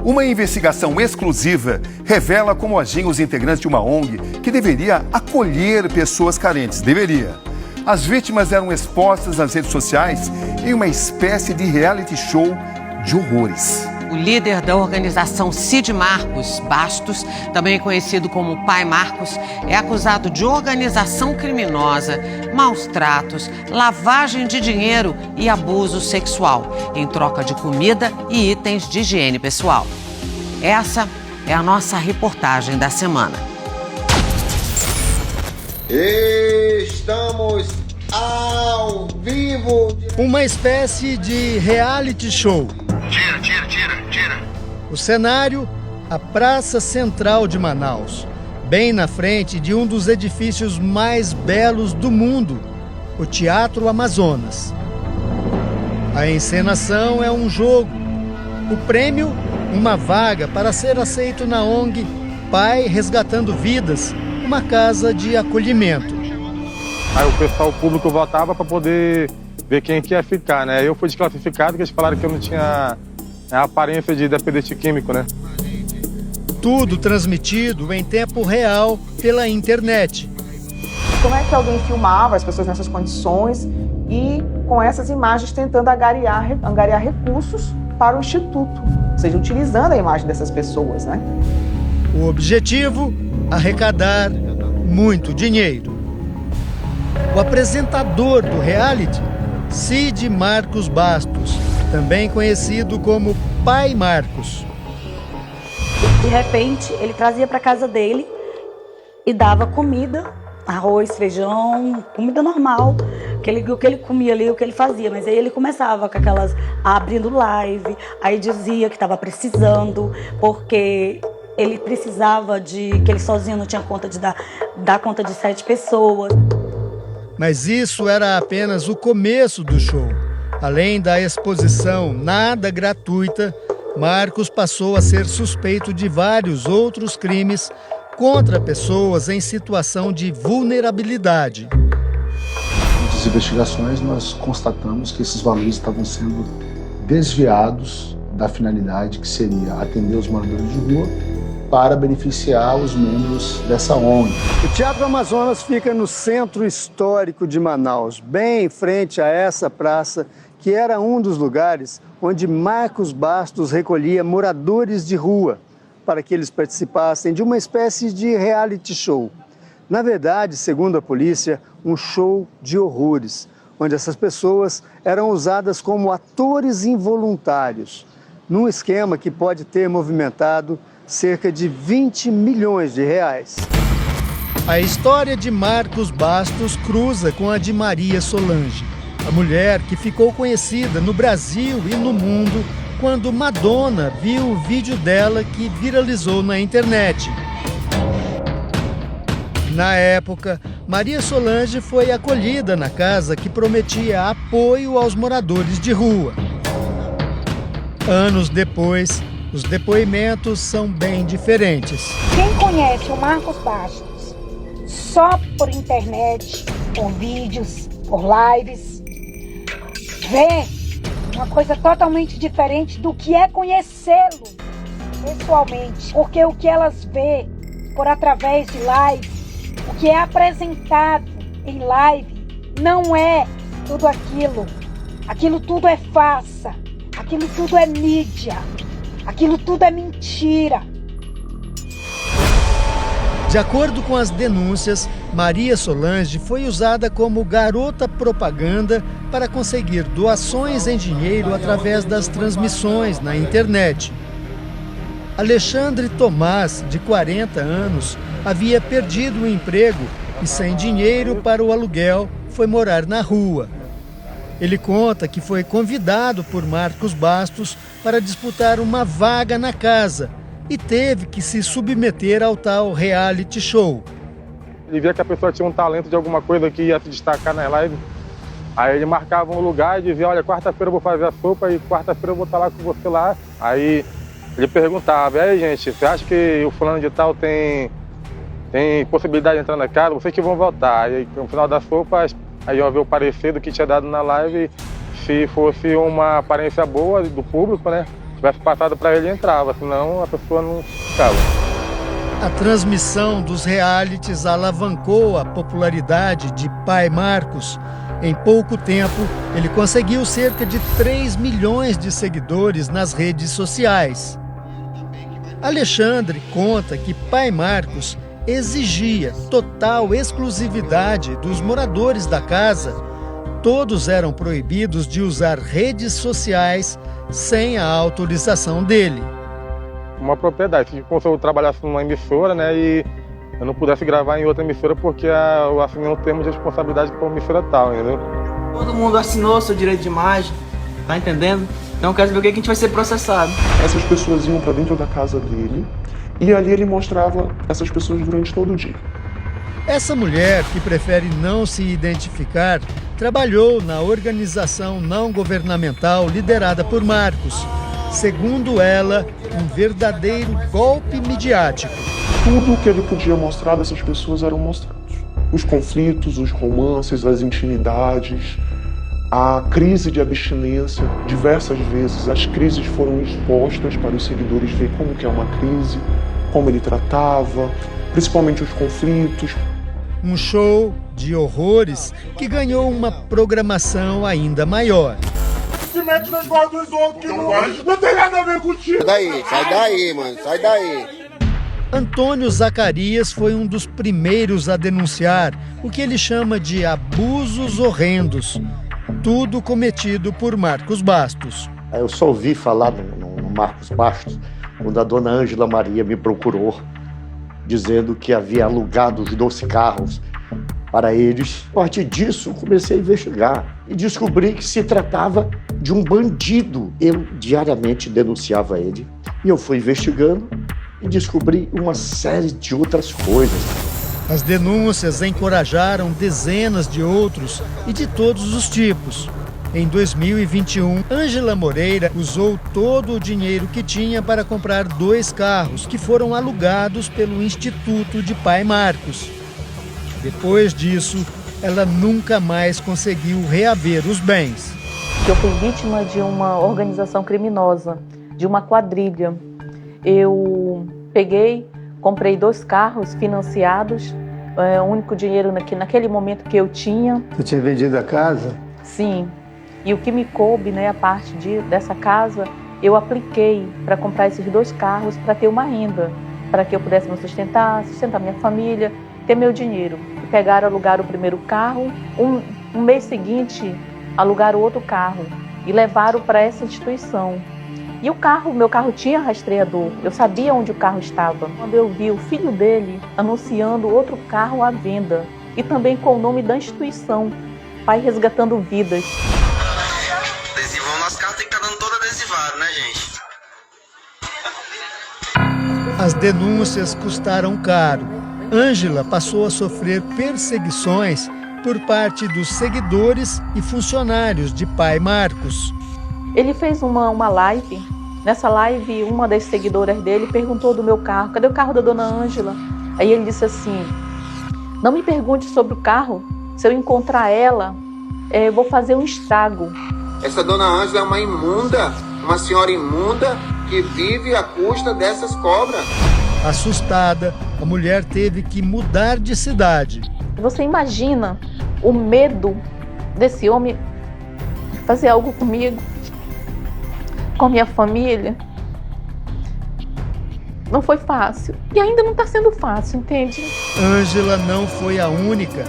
Uma investigação exclusiva revela como agiam os integrantes de uma ONG que deveria acolher pessoas carentes. Deveria. As vítimas eram expostas nas redes sociais em uma espécie de reality show de horrores. O líder da organização Cid Marcos Bastos, também conhecido como Pai Marcos, é acusado de organização criminosa, maus tratos, lavagem de dinheiro e abuso sexual, em troca de comida e itens de higiene pessoal. Essa é a nossa reportagem da semana. Estamos ao vivo. Uma espécie de reality show. Tira. O cenário, a Praça Central de Manaus, bem na frente de um dos edifícios mais belos do mundo, o Teatro Amazonas. A encenação é um jogo. O prêmio, uma vaga para ser aceito na ONG Pai Resgatando Vidas, uma casa de acolhimento. Aí o público votava para poder ver quem que ia ficar, né? Eu fui desclassificado porque eles falaram que eu não tinha a aparência de dependente químico, né? Tudo transmitido em tempo real pela internet. Como é que alguém filmava as pessoas nessas condições e com essas imagens tentando angariar recursos para o Instituto, ou seja, utilizando a imagem dessas pessoas, né? O objetivo, arrecadar muito dinheiro. O apresentador do reality, Cid Marcos Bastos, também conhecido como Pai Marcos. De repente, ele trazia para casa dele e dava comida, arroz, feijão, comida normal, o que ele comia ali, o que ele fazia. Mas aí ele começava com aquelas, abrindo live, aí dizia que estava precisando, porque ele precisava que ele sozinho não tinha conta de dar conta de 7 pessoas. Mas isso era apenas o começo do show. Além da exposição nada gratuita, Marcos passou a ser suspeito de vários outros crimes contra pessoas em situação de vulnerabilidade. Nas investigações, nós constatamos que esses valores estavam sendo desviados da finalidade que seria atender os moradores de rua para beneficiar os membros dessa ONG. O Teatro Amazonas fica no centro histórico de Manaus, bem em frente a essa praça, que era um dos lugares onde Marcos Bastos recolhia moradores de rua para que eles participassem de uma espécie de reality show. Na verdade, segundo a polícia, um show de horrores, onde essas pessoas eram usadas como atores involuntários, num esquema que pode ter movimentado cerca de 20 milhões de reais. A história de Marcos Bastos cruza com a de Maria Solange, a mulher que ficou conhecida no Brasil e no mundo quando Madonna viu o vídeo dela que viralizou na internet. Na época, Maria Solange foi acolhida na casa que prometia apoio aos moradores de rua. Anos depois, os depoimentos são bem diferentes. Quem conhece o Marcos Bastos só por internet, por vídeos, por lives, vê uma coisa totalmente diferente do que é conhecê-lo pessoalmente. Porque o que elas vê por através de live, o que é apresentado em live, não é tudo aquilo. Aquilo tudo é farsa, aquilo tudo é mídia, aquilo tudo é mentira. De acordo com as denúncias, Maria Solange foi usada como garota propaganda para conseguir doações em dinheiro através das transmissões na internet. Alexandre Tomás, de 40 anos, havia perdido o emprego e, sem dinheiro para o aluguel, foi morar na rua. Ele conta que foi convidado por Marcos Bastos para disputar uma vaga na casa e teve que se submeter ao tal reality show. Ele via que a pessoa tinha um talento de alguma coisa que ia se destacar na live. Aí ele marcava um lugar e dizia, olha, quarta-feira eu vou fazer a sopa e quarta-feira eu vou estar lá com você lá. Aí ele perguntava, e aí gente, você acha que o fulano de tal tem possibilidade de entrar na casa? Vocês que vão votar. Aí no final da sopa, aí eu vi o parecer do que tinha dado na live. Se fosse uma aparência boa do público, né? tivesse passado para ele, entrava, senão a pessoa não ficava. A transmissão dos realities alavancou a popularidade de Pai Marcos. Em pouco tempo, ele conseguiu cerca de 3 milhões de seguidores nas redes sociais. Alexandre conta que Pai Marcos exigia total exclusividade dos moradores da casa. Todos eram proibidos de usar redes sociais sem a autorização dele. Uma propriedade, como se eu trabalhasse numa emissora, né, e eu não pudesse gravar em outra emissora porque eu assinei um termo de responsabilidade com a emissora tal, entendeu? Todo mundo assinou seu direito de imagem, tá entendendo? Então quero saber o que a gente vai ser processado. Essas pessoas iam para dentro da casa dele e ali ele mostrava essas pessoas durante todo o dia. Essa mulher, que prefere não se identificar, trabalhou na organização não governamental liderada por Marcos. Segundo ela, um verdadeiro golpe midiático. Tudo o que ele podia mostrar dessas pessoas eram mostrados. Os conflitos, os romances, as intimidades, a crise de abstinência. Diversas vezes as crises foram expostas para os seguidores ver como que é uma crise, como ele tratava, principalmente os conflitos. Um show de horrores que ganhou uma programação ainda maior. Se mete nas bordas dos outros que não tem nada a ver contigo. Sai daí, mano, sai daí. Antônio Zacarias foi um dos primeiros a denunciar o que ele chama de abusos horrendos. Tudo cometido por Marcos Bastos. Eu só ouvi falar no Marcos Bastos quando a dona Ângela Maria me procurou, dizendo que havia alugado os 12 carros para eles. A partir disso, comecei a investigar e descobri que se tratava de um bandido. Eu diariamente denunciava ele e eu fui investigando e descobri uma série de outras coisas. As denúncias encorajaram dezenas de outros e de todos os tipos. Em 2021, Ângela Moreira usou todo o dinheiro que tinha para comprar 2 carros que foram alugados pelo Instituto de Pai Marcos. Depois disso, ela nunca mais conseguiu reaver os bens. Eu fui vítima de uma organização criminosa, de uma quadrilha. Eu comprei 2 carros financiados, o único dinheiro naquele momento que eu tinha. Você tinha vendido a casa? Sim. E o que me coube, a parte dessa casa, eu apliquei para comprar esses 2 carros para ter uma renda, para que eu pudesse me sustentar minha família, ter meu dinheiro. Pegaram, alugaram o primeiro carro, um mês seguinte alugaram outro carro e levaram para essa instituição. E meu carro tinha rastreador, eu sabia onde o carro estava. Quando eu vi o filho dele anunciando outro carro à venda e também com o nome da instituição, Pai Resgatando Vidas. O nosso carro tem que estar dando todo adesivado, né, gente? As denúncias custaram caro. Ângela passou a sofrer perseguições por parte dos seguidores e funcionários de Pai Marcos. Ele fez uma live. Nessa live, uma das seguidoras dele perguntou do meu carro. Cadê o carro da dona Ângela? Aí ele disse assim, não me pergunte sobre o carro. Se eu encontrar ela, eu vou fazer um estrago. Essa dona Ângela é uma imunda, uma senhora imunda que vive à custa dessas cobras. Assustada, a mulher teve que mudar de cidade. Você imagina o medo desse homem fazer algo comigo, com minha família? Não foi fácil. E ainda não está sendo fácil, entende? Ângela não foi a única.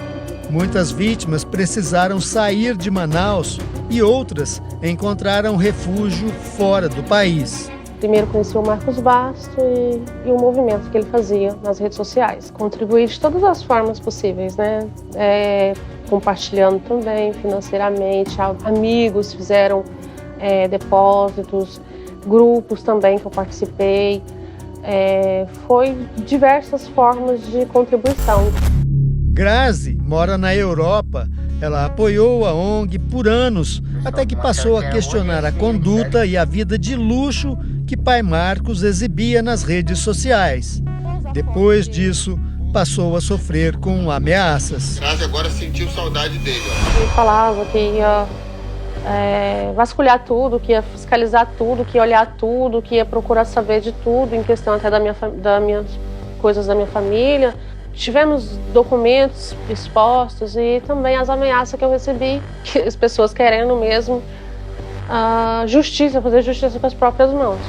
Muitas vítimas precisaram sair de Manaus e outras encontraram refúgio fora do país. Primeiro conheci o Marcos Bastos e o movimento que ele fazia nas redes sociais. Contribuí de todas as formas possíveis, compartilhando também financeiramente. Amigos fizeram depósitos, grupos também que eu participei. Foi diversas formas de contribuição. Grazi mora na Europa. Ela apoiou a ONG por anos, até que passou a questionar a conduta e a vida de luxo que Pai Marcos exibia nas redes sociais. Depois disso, passou a sofrer com ameaças. Grazi agora sentiu saudade dele. Ele falava que ia vasculhar tudo, que ia fiscalizar tudo, que ia olhar tudo, que ia procurar saber de tudo, em questão até das minhas coisas da minha família. Tivemos documentos expostos e também as ameaças que eu recebi, que as pessoas querendo mesmo justiça, fazer justiça com as próprias mãos.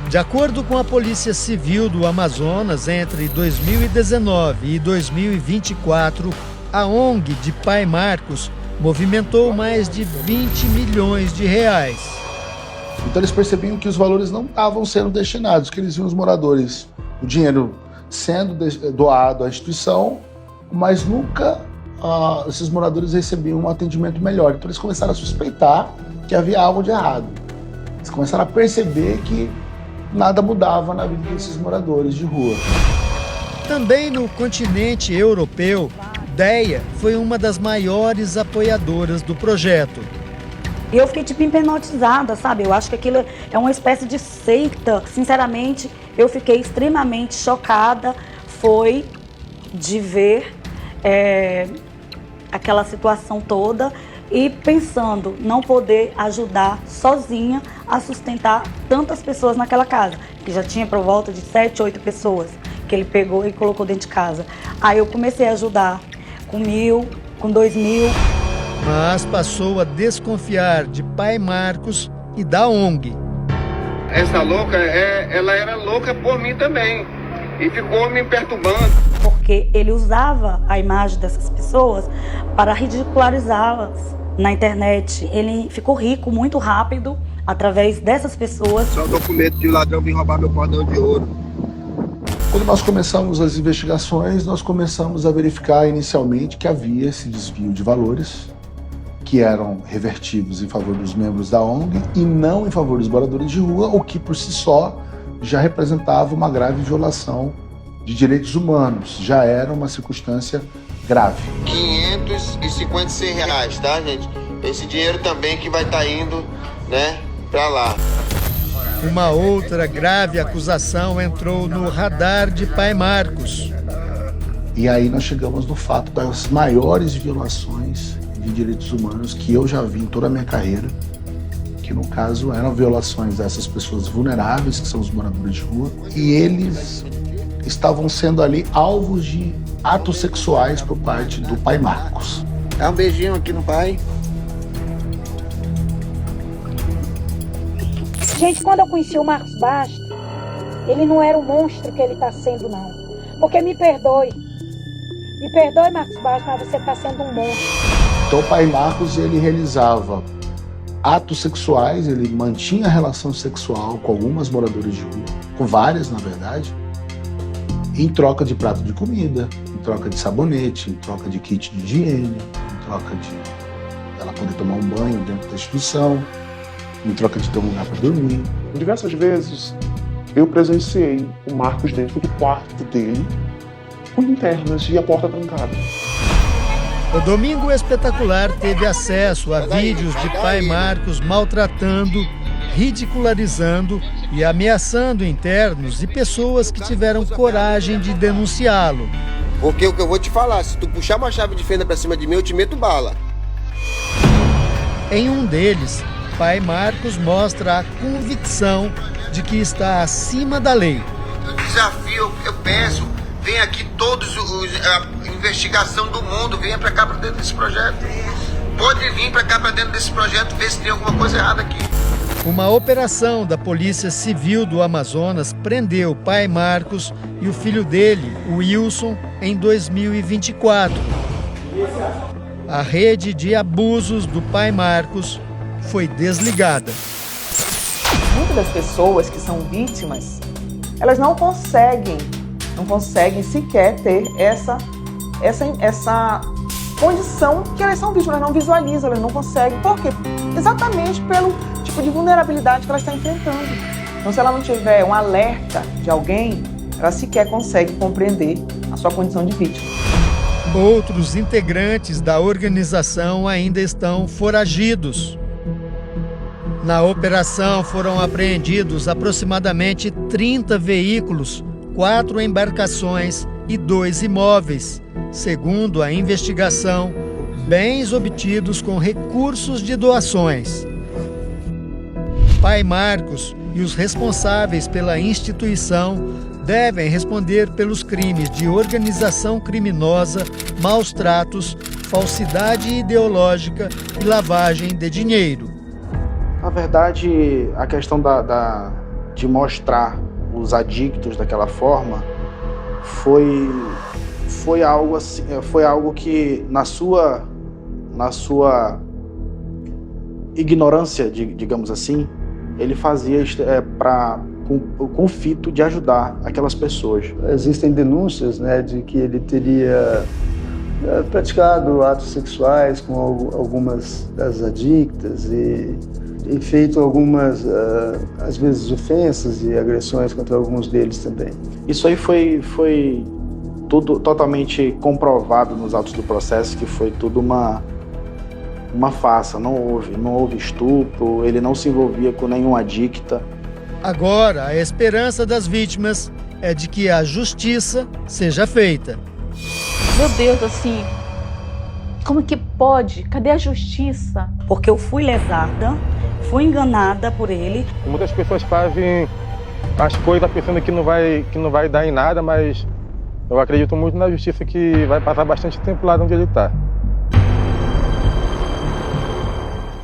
De acordo com a Polícia Civil do Amazonas, entre 2019 e 2024, a ONG de Pai Marcos movimentou mais de 20 milhões de reais. Então eles percebiam que os valores não estavam sendo destinados, que eles viam os moradores, o dinheiro sendo doado à instituição, mas nunca esses moradores recebiam um atendimento melhor. Então eles começaram a suspeitar que havia algo de errado. Eles começaram a perceber que nada mudava na vida desses moradores de rua. Também no continente europeu, DEA foi uma das maiores apoiadoras do projeto. E eu fiquei tipo hipnotizada, sabe? Eu acho que aquilo é uma espécie de seita. Sinceramente, eu fiquei extremamente chocada. Foi de ver aquela situação toda e pensando não poder ajudar sozinha a sustentar tantas pessoas naquela casa, que já tinha por volta de 7, 8 pessoas que ele pegou e colocou dentro de casa. Aí eu comecei a ajudar com 1.000, com 2.000. Mas passou a desconfiar de Pai Marcos e da ONG. Essa louca, ela era louca por mim também e ficou me perturbando. Porque ele usava a imagem dessas pessoas para ridicularizá-las na internet. Ele ficou rico muito rápido através dessas pessoas. Só tô com medo de ladrão vir roubar meu cordão de ouro. Quando nós começamos as investigações, nós começamos a verificar inicialmente que havia esse desvio de valores que eram revertidos em favor dos membros da ONG e não em favor dos moradores de rua, o que por si só já representava uma grave violação de direitos humanos, já era uma circunstância grave. R$556, tá, gente? Esse dinheiro também que vai estar indo, né, pra lá. Uma outra grave acusação entrou no radar de Pai Marcos. E aí nós chegamos no fato das maiores violações de direitos humanos que eu já vi em toda a minha carreira, que no caso eram violações dessas pessoas vulneráveis, que são os moradores de rua, e eles estavam sendo ali alvos de atos sexuais por parte do Pai Marcos. Dá um beijinho aqui no pai. Gente, quando eu conheci o Marcos Bastos, ele não era o monstro que ele está sendo, não. Porque me perdoe, Marcos Bastos, mas você está sendo um monstro. Então o Pai Marcos, ele realizava atos sexuais, ele mantinha relação sexual com algumas moradoras de rua, com várias, na verdade, em troca de prato de comida, em troca de sabonete, em troca de kit de higiene, em troca de ela poder tomar um banho dentro da instituição, em troca de ter um lugar para dormir. Diversas vezes eu presenciei o Marcos dentro do quarto dele, com linternas e a porta trancada. O Domingo Espetacular teve acesso a vídeos de Pai Marcos maltratando, ridicularizando e ameaçando internos e pessoas que tiveram coragem de denunciá-lo. Porque o que eu vou te falar, se tu puxar uma chave de fenda pra cima de mim, eu te meto bala. Em um deles, Pai Marcos mostra a convicção de que está acima da lei. Eu desafio, eu peço, vem aqui todos a investigação do mundo, venha pra cá, pra dentro desse projeto. Pode vir pra cá, pra dentro desse projeto, ver se tem alguma coisa errada aqui. Uma operação da Polícia Civil do Amazonas prendeu Pai Marcos e o filho dele, o Wilson, em 2024. A rede de abusos do Pai Marcos foi desligada. Muitas das pessoas que são vítimas, elas não conseguem sequer ter essa condição que elas são vítimas, elas não visualizam, elas não conseguem. Por quê? Exatamente pelo tipo de vulnerabilidade que elas estão enfrentando. Então, se ela não tiver um alerta de alguém, ela sequer consegue compreender a sua condição de vítima. Outros integrantes da organização ainda estão foragidos. Na operação foram apreendidos aproximadamente 30 veículos, 4 embarcações e 2 imóveis. Segundo a investigação, bens obtidos com recursos de doações. Pai Marcos e os responsáveis pela instituição devem responder pelos crimes de organização criminosa, maus tratos, falsidade ideológica e lavagem de dinheiro. Na verdade, a questão de mostrar os adictos daquela forma foi algo que na sua ignorância, digamos assim, ele fazia com o fito de ajudar aquelas pessoas. Existem denúncias, né, de que ele teria praticado atos sexuais com algumas das adictas e feito algumas, às vezes, ofensas e agressões contra alguns deles também. Isso aí foi tudo totalmente comprovado nos autos do processo, que foi tudo uma farsa. Não houve estupro, ele não se envolvia com nenhuma adicta. Agora, a esperança das vítimas é de que a justiça seja feita. Meu Deus, assim, como que pode? Cadê a justiça? Porque eu fui lesada, fui enganada por ele. Muitas pessoas fazem as coisas pensando que não vai dar em nada, mas eu acredito muito na justiça, que vai passar bastante tempo lá onde ele está.